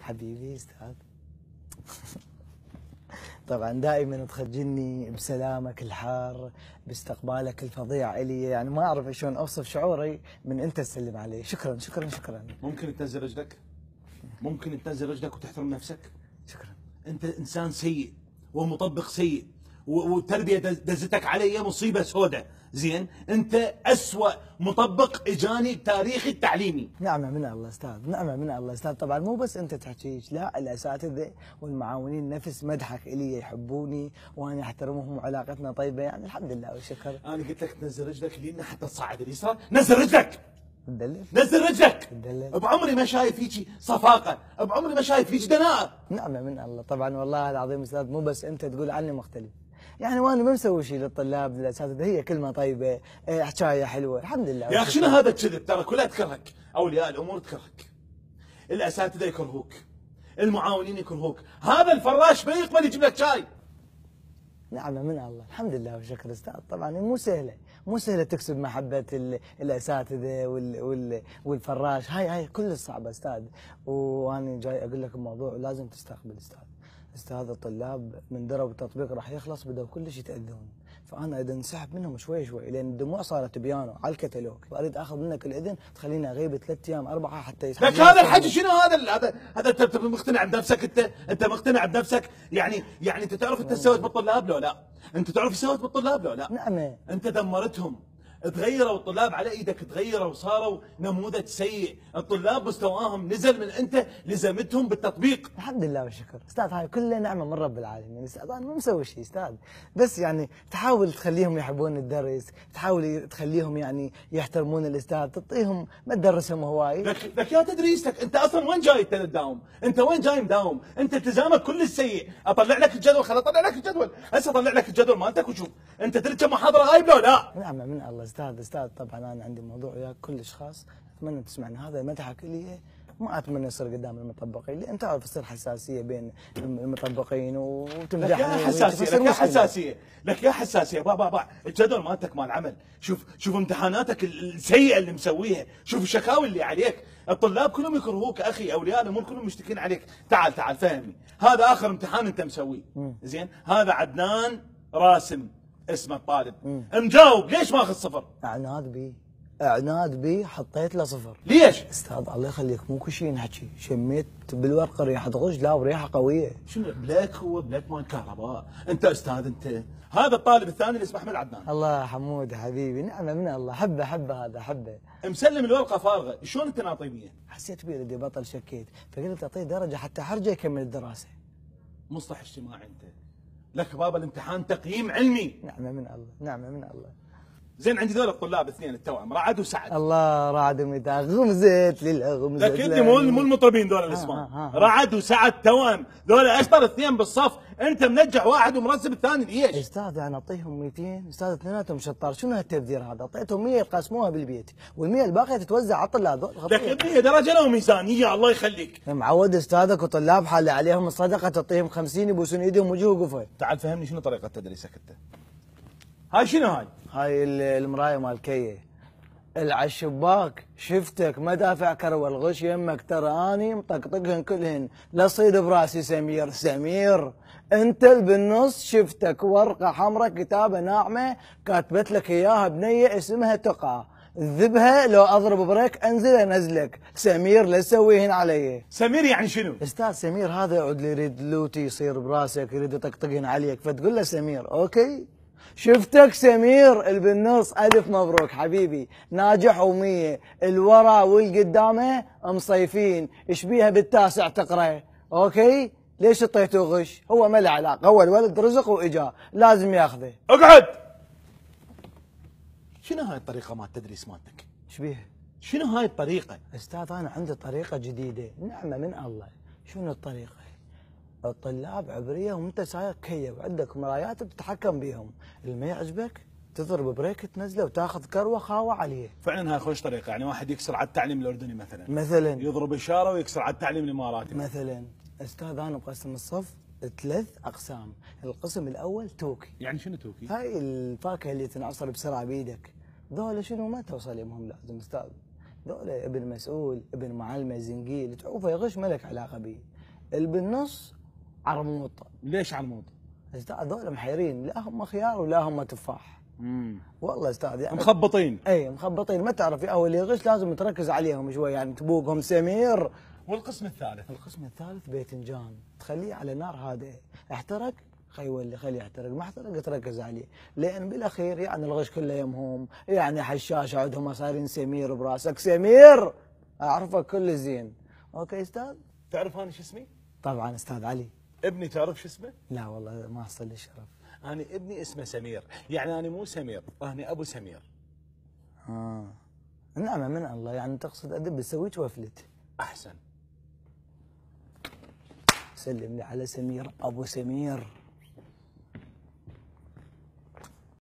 حبيبي استاذ. طبعا دائما تخجلني بسلامك الحار، باستقبالك الفظيع الي، يعني ما اعرف شلون اوصف شعوري من انت تسلم علي. شكرا شكرا شكرا. ممكن تنزل رجلك؟ ممكن تنزل رجلك وتحترم نفسك؟ شكرا. انت انسان سيء ومطبق سيء، والتربيه دزتك علي مصيبه سوداء. زين، انت اسوأ مطبق اجاني بتاريخي التعليمي. نعمه من الله استاذ، نعمه من الله استاذ. طبعا مو بس انت تحكيش، لا الاساتذه والمعاونين نفس مدحك الي يحبوني وانا احترمهم وعلاقتنا طيبه، يعني الحمد لله والشكر. انا قلت لك تنزل رجلك اليمنى حتى تصعد اليسرى، نزل رجلك. تدلل؟ نزل رجلك. تدلل؟ بعمري ما شايف هيجي صفاقه، بعمري ما شايف هيجي دناءه. نعمه من الله. طبعا والله العظيم استاذ، مو بس انت تقول عني مختلف، يعني وانا ما مسوي شيء للطلاب للاساتذه، هي كلمه طيبه، حكايه حلوه، الحمد لله. يا اخي شنو هذا الكذب؟ ترى كلها تكرهك، اولياء الامور تكرهك، الاساتذه يكرهوك، المعاونين يكرهوك، هذا الفراش ما يقبل يجيب لك شاي. نعمه من الله، الحمد لله والشكر استاذ. طبعا مو سهله، مو سهله تكسب محبه الاساتذه والفراش، هاي كل صعبه استاذ. وانا جاي اقول لك الموضوع لازم تستقبل استاذ الطلاب من دروا التطبيق راح يخلص بدأوا كلش يتاذون، فانا اذا انسحب منهم شوي شوي لان الدموع صارت بيانو على الكتالوج، فاريد اخذ منك الاذن تخليني اغيب 3 ايام 4 حتى يسحب. لك هذا الحكي شنو؟ هذا انت مقتنع بنفسك؟ انت مقتنع بنفسك؟ يعني انت تعرف انت سويت بالطلاب لو لا؟ انت تعرف سويت بالطلاب لو لا؟ نعم. انت دمرتهم، تغيروا الطلاب على ايدك، تغيروا وصاروا نموذج سيء، الطلاب مستواهم نزل من انت لزمتهم بالتطبيق. الحمد لله والشكر استاذ، هاي كلها نعمه من رب العالمين استاذ. انا ما مسوي شيء استاذ، بس يعني تحاول تخليهم يحبون الدرس، تحاول تخليهم يعني يحترمون الاستاذ، تعطيهم ما تدرسهم هواي. لك يا تدريستك، انت اصلا وين جاي تداوم؟ انت وين جاي مداوم؟ انت التزامك كلش سيء. اطلع لك الجدول، خل اطلع لك الجدول، هسه اطلع لك الجدول مالتك وشوف انت تريد كم محاضره غايب لو لا؟ نعمه من الله استاذ. طبعا انا عندي موضوع وياك كلش خاص، اتمنى تسمعني. هذا مدحك لي ما اتمنى يصير قدام المطبقين، لان تعرف تصير حساسيه بين المطبقين وتمدحني. لك يا حساسيه، لك يا حساسيه. با الجدول مالتك مال عمل، شوف امتحاناتك السيئه اللي مسويها، شوف الشكاوي اللي عليك، الطلاب كلهم يكرهوك اخي، اولياء الامور كلهم مشتكين عليك. تعال فهمني، هذا اخر امتحان انت مسويه، زين؟ هذا عدنان راسم اسمه الطالب، مجاوب، ليش ماخذ صفر؟ اعناد بي حطيت له صفر. ليش؟ استاذ الله يخليك مو كل شيء نحكي، شميت بالورقه ريحه غش، لا وريحه قويه. شنو بلاك؟ هو بلاك مال كهرباء. انت استاذ انت. هذا الطالب الثاني اللي اسمه احمد عدنان. الله حمود حبيبي، نعمه من الله، حبه هذا حبه. مسلم الورقه فارغه، شلون انت ناطي بيه؟ حسيت بيه ردي بطل، شكيت، فقلت اعطيه درجه حتى حرجه يكمل الدراسه. مصلح اجتماعي انت. لك بابا الامتحان تقييم علمي. نعمه من الله، نعمه من الله. زين، عندي ذول الطلاب اثنين التوأم، رعد وسعد. الله رعد ومتى غمزت للغمزه. لكني مو المطربين ذول الاسماء. رعد وسعد توأم، ذول اشطر اثنين بالصف، انت منجح واحد ومرسب الثاني ليش؟ استاذ انا اعطيهم 200 استاذ، اثنيناتهم شطار، شنو هالتبذير هذا؟ اعطيتهم 100 يقسموها بالبيت، وال100 الباقيه تتوزع على الطلاب ذول. لكن هي درجه لو ميزانيه الله يخليك. معود استاذك وطلاب حالة عليهم الصدقه، تعطيهم 50 يبوسون ايدهم وجه وقفه. تعال فهمني شنو طريقه تدريسك انت؟ هاي شنو هاي المرايه مال كيه على الشباك، شفتك ما دافع كروه الغش يمك، ترى اني مطقطقهن كلهن، لا صيد براسي سمير انت اللي بالنص، شفتك ورقه حمراء كتابه ناعمه كاتبت لك اياها بنيه اسمها تقى، ذبها لو اضرب بريك انزل انزلك، سمير لا تسويهن علي. سمير يعني شنو؟ استاذ سمير هذا يعود لي يريد لوتي يصير براسك، يريد يطقطقهن عليك، فتقول له سمير. اوكي شفتك سمير اللي بالنص، الف مبروك حبيبي، ناجح و100، الورا والقدامه مصيفين، ايش بيها بالتاسع تقرا؟ اوكي ليش اعطيته غش؟ هو ما له علاقه، هو الولد رزق واجا لازم ياخذه. اقعد. شنو هاي الطريقه مال التدريس مالتك؟ ايش بيها؟ شنو هاي الطريقه؟ استاذ انا عندي طريقه جديده، نعمه من الله. شنو الطريقه؟ الطلاب عبريه وانت سايق كيه وعندك مرايات بتتحكم بيهم، اللي ما يعجبك تضرب بريك تنزله وتاخذ كروه خاوه عليه. فعلا هاي خوش طريقه، يعني واحد يكسر على التعليم الاردني مثلا يضرب اشاره ويكسر على التعليم الاماراتي مثلا. استاذ انا مقسم الصف 3 اقسام، القسم الاول توكي. يعني شنو توكي؟ هاي الفاكهه اللي تنعصر بسرعه بيدك، ذولا شنو ما توصل يمهم لازم استاذ، ذولا ابن مسؤول ابن معلمه زنقيل تعوفه يغش ما لك علاقه بيه، اللي بالنص عرموط. ليش عرموط؟ استاذ هذول محيرين، لا هم خيار ولا هم تفاح. والله استاذ يعني مخبطين. اي مخبطين، ما تعرف يا اول يغش لازم تركز عليهم شوي، يعني تبوقهم سمير. والقسم الثالث؟ القسم الثالث باذنجان، تخليه على نار هادئه، احترق خليه يحترق، ما احترق تركز عليه، لان بالاخير يعني الغش كله يمهم، يعني حشاش عندهم صايرين سمير براسك سمير، اعرفك كل زين. اوكي استاذ؟ تعرف انا شو اسمي؟ طبعا استاذ علي. ابني تعرف شو اسمه؟ لا والله ما حصل لي الشرف. انا ابني اسمه سمير، يعني انا مو سمير، انا ابو سمير. نعمة من الله، يعني تقصد ادب تسويك وفلت. احسن. سلم لي على سمير ابو سمير.